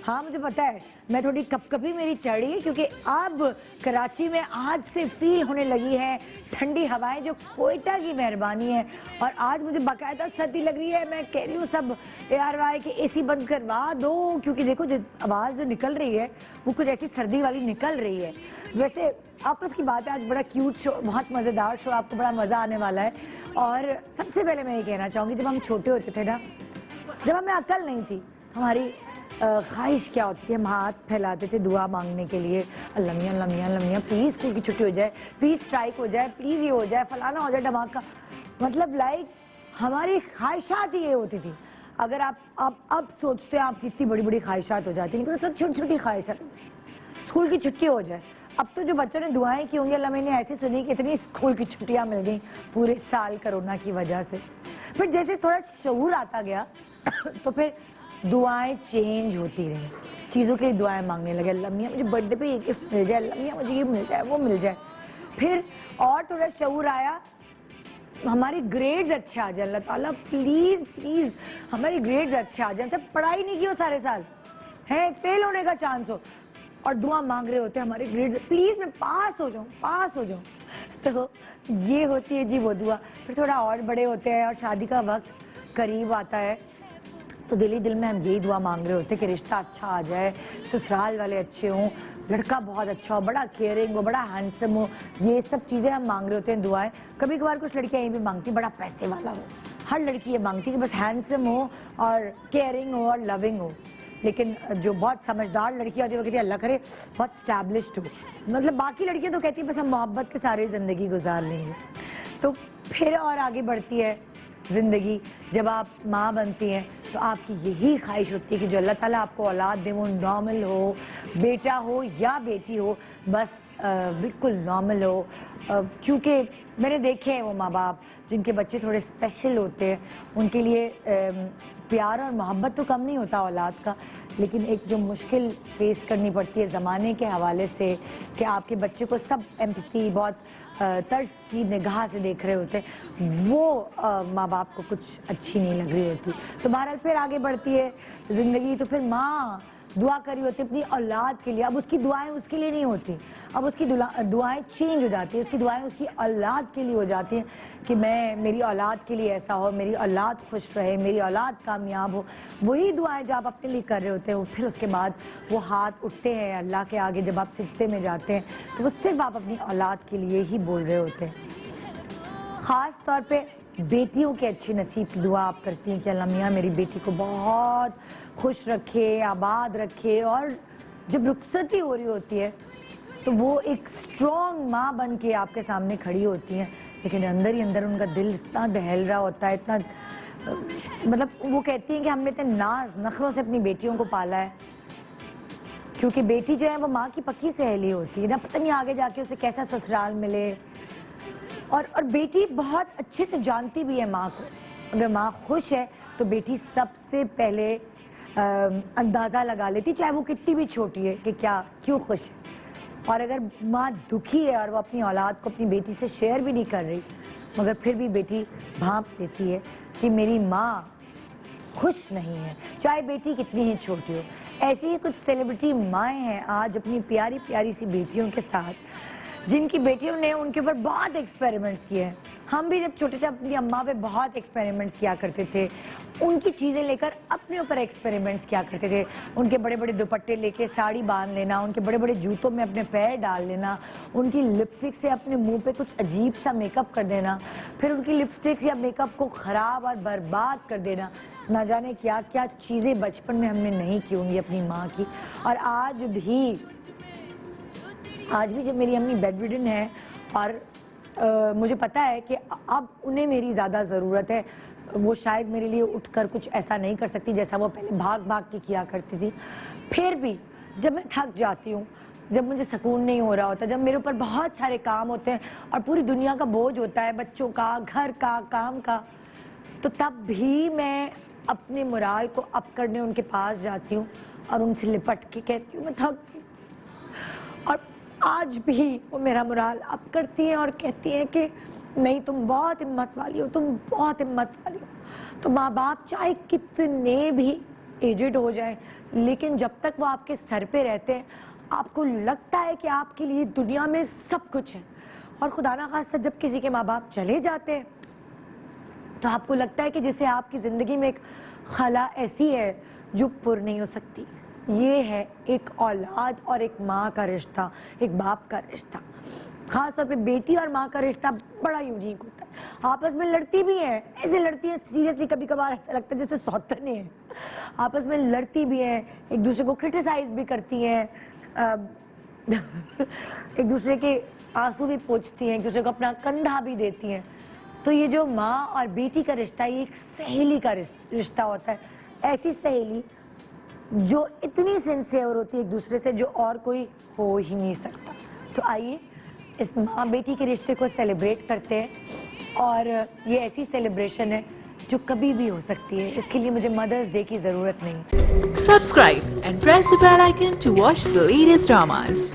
हाँ मुझे पता है, मैं थोड़ी कपकपी मेरी चढ़ रही है क्योंकि अब कराची में आज से फील होने लगी है ठंडी हवाएं जो कोयटा की मेहरबानी है। और आज मुझे बाकायदा सर्दी लग रही है। मैं कह रही हूँ सब ARY के AC बंद करवा दो क्योंकि देखो जो आवाज़ जो निकल रही है वो कुछ ऐसी सर्दी वाली निकल रही है। वैसे आपस की बात है, आज बड़ा क्यूट शो, बहुत मज़ेदार शो, आपको बड़ा मज़ा आने वाला है। और सबसे पहले मैं ये कहना चाहूँगी, जब हम छोटे होते थे ना, जब हमें अकल नहीं थी, हमारी ख्वाहिश क्या होती थी, हम हाथ फैलाते थे दुआ मांगने के लिए, अल्लाह मियां अल्लाह मियां अल्लाह मियां प्लीज़ स्कूल की छुट्टी हो जाए, प्लीज़ स्ट्राइक हो जाए, प्लीज़ ये हो जाए, फलाना हो जाए, धमाका। मतलब लाइक हमारी ख्वाहिशात ही ये होती थी। अगर आप अब सोचते हैं आप कितनी बड़ी बड़ी ख्वाहिशात हो जाती, लेकिन तो छोटी छोटी ख्वाहिशात होती थी, स्कूल की छुट्टी हो जाए। अब तो जो बच्चों ने दुआएं की होंगी, अल्लाह मैंने ऐसी सुनी कि इतनी स्कूल की छुट्टियां मिल गई पूरे साल कोरोना की वजह से। फिर जैसे थोड़ा शऊर आता गया तो फिर दुआएं चेंज होती रही, चीज़ों के लिए दुआएं मांगने लगे, अल्लाह मियां मुझे बर्थडे पे ये गिफ्ट मिल जाए, अल्लाह मियां मुझे ये मिल जाए, वो मिल जाए। फिर और थोड़ा शऊर आया, हमारे ग्रेड्स अच्छे आ जाए, अल्लाह ताला प्लीज़ प्लीज़ हमारे ग्रेड्स अच्छे आ जाए। जब पढ़ाई नहीं की हो सारे साल है, फेल होने का चांस हो और दुआ मांग रहे होते हैं हमारे ग्रेड्स, प्लीज़ मैं पास हो जाऊँ, पास हो जाऊँ। तो ये होती है जी वो दुआ। फिर थोड़ा और बड़े होते हैं और शादी का वक्त करीब आता है तो दिल ही दिल में हम यही दुआ मांग रहे होते हैं कि रिश्ता अच्छा आ जाए, ससुराल वाले अच्छे हों, लड़का बहुत अच्छा हो, बड़ा केयरिंग हो, बड़ा हैंडसम हो। ये सब चीज़ें हम मांग रहे होते हैं दुआएं। कभी कभार कुछ लड़कियां ये भी मांगती बड़ा पैसे वाला हो, हर लड़की ये मांगती कि बस हैंडसम हो और केयरिंग हो और लविंग हो। लेकिन जो बहुत समझदार लड़की होती है वो कहती है अल्लाह करे बहुत स्टैब्लिश्ड हो। मतलब बाकी लड़कियां तो कहती है बस हम मोहब्बत के सारे ज़िंदगी गुजार लेंगे। तो फिर और आगे बढ़ती है ज़िंदगी, जब आप माँ बनती हैं तो आपकी यही ख्वाहिश होती है कि जो अल्लाह ताला आपको औलाद दे वो नॉर्मल हो, बेटा हो या बेटी हो, बस बिल्कुल नॉर्मल हो। क्योंकि मैंने देखे हैं वो माँ बाप जिनके बच्चे थोड़े स्पेशल होते हैं, उनके लिए प्यार और मोहब्बत तो कम नहीं होता औलाद का, लेकिन एक जो मुश्किल फेस करनी पड़ती है ज़माने के हवाले से कि आपके बच्चे को सब एम्पैथी बहुत तर्स की निगाह से देख रहे होते, वो माँ बाप को कुछ अच्छी नहीं लग रही होती। तो बहरहाल फिर आगे बढ़ती है ज़िंदगी, तो फिर माँ दुआ करी होती अपनी औलाद के लिए। अब उसकी दुआएं उसके लिए नहीं होती, अब उसकी दुआएं चेंज हो जाती है, उसकी दुआएं उसकी औलाद के लिए हो जाती हैं कि मेरी औलाद के लिए ऐसा हो, मेरी औलाद खुश रहे, मेरी औलाद कामयाब हो। वही दुआएं जो आप अपने लिए कर रहे होते हो, फिर उसके बाद वो हाथ उठते हैं अल्लाह के आगे, जब आप सिजदे में जाते हैं तो वो सिर्फ आप अपनी औलाद के लिए ही बोल रहे होते हैं। ख़ास तौर पे बेटियों के अच्छे नसीब की दुआ आप करती हैं कि अल्लाह मियां मेरी बेटी को बहुत खुश रखे, आबाद रखे। और जब रुखसती हो रही होती है तो वो एक स्ट्रॉन्ग माँ बन के आपके सामने खड़ी होती हैं, लेकिन अंदर ही अंदर उनका दिल इतना दहल रहा होता है, इतना मतलब वो कहती हैं कि हमने इतने नाज नखरों से अपनी बेटियों को पाला है, क्योंकि बेटी जो है वो माँ की पक्की सहेली होती है ना, पता नहीं आगे जाके उसे कैसा ससुराल मिले। और बेटी बहुत अच्छे से जानती भी है माँ को। अगर माँ खुश है तो बेटी सबसे पहले अंदाज़ा लगा लेती, चाहे वो कितनी भी छोटी है, कि क्या क्यों खुश है। और अगर माँ दुखी है और वो अपनी औलाद को अपनी बेटी से शेयर भी नहीं कर रही, मगर फिर भी बेटी भांप लेती है कि मेरी माँ खुश नहीं है, चाहे बेटी कितनी ही छोटी हो। ऐसी ही कुछ सेलिब्रिटी माएँ हैं आज अपनी प्यारी प्यारी सी बेटियों के साथ, जिनकी बेटियों ने उनके ऊपर बहुत एक्सपेरिमेंट्स किए हैं। हम भी जब छोटे थे अपनी अम्मा पे बहुत एक्सपेरिमेंट्स किया करते थे, उनकी चीज़ें लेकर अपने ऊपर एक्सपेरिमेंट्स किया करते थे। उनके बड़े बड़े दुपट्टे लेके साड़ी बांध लेना, उनके बड़े बड़े जूतों में अपने पैर डाल लेना, उनकी लिपस्टिक से अपने मुंह पे कुछ अजीब सा मेकअप कर देना, फिर उनकी लिपस्टिक या मेकअप को ख़राब और बर्बाद कर देना। ना जाने क्या क्या चीज़ें बचपन में हमने नहीं की होंगी अपनी माँ की। और आज भी जब मेरी अम्मी बेड रिडन है और मुझे पता है कि अब उन्हें मेरी ज़्यादा ज़रूरत है, वो शायद मेरे लिए उठकर कुछ ऐसा नहीं कर सकती जैसा वो पहले भाग भाग के किया करती थी। फिर भी जब मैं थक जाती हूँ, जब मुझे सुकून नहीं हो रहा होता, जब मेरे ऊपर बहुत सारे काम होते हैं और पूरी दुनिया का बोझ होता है, बच्चों का, घर का, काम का, तो तब भी मैं अपने मोराल को अप करने उनके पास जाती हूँ और उनसे लिपट के कहती हूँ मैं थक गई। और आज भी वो मेरा मोराल अप करती हैं और कहती हैं कि नहीं तुम बहुत हिम्मत वाली हो, तुम बहुत हिम्मत वाली हो। तो माँ बाप चाहे कितने भी एजेड हो जाए, लेकिन जब तक वो आपके सर पे रहते हैं आपको लगता है कि आपके लिए दुनिया में सब कुछ है। और खुदा ना खास्ता जब किसी के माँ बाप चले जाते हैं तो आपको लगता है कि जैसे आपकी ज़िंदगी में एक खला ऐसी है जो पुर नहीं हो सकती। ये है एक औलाद और एक माँ का रिश्ता, एक बाप का रिश्ता। खास तौर पे बेटी और माँ का रिश्ता बड़ा यूनिक होता है। आपस में लड़ती भी हैं, ऐसे लड़ती हैं सीरियसली, कभी कभार ऐसा लगता है जैसे सौतन है। आपस में लड़ती भी हैं, एक दूसरे को क्रिटिसाइज भी करती हैं, एक दूसरे के आंसू भी पोंछती हैं, एक दूसरे को अपना कंधा भी देती हैं। तो ये जो माँ और बेटी का रिश्ता, ये एक सहेली का रिश्ता होता है। ऐसी सहेली जो इतनी सिंसियर होती है एक दूसरे से, जो और कोई हो ही नहीं सकता। तो आइए इस माँ बेटी के रिश्ते को सेलिब्रेट करते हैं, और ये ऐसी सेलिब्रेशन है जो कभी भी हो सकती है। इसके लिए मुझे मदर्स डे की ज़रूरत नहीं। Subscribe and press the bell icon to watch the latest dramas.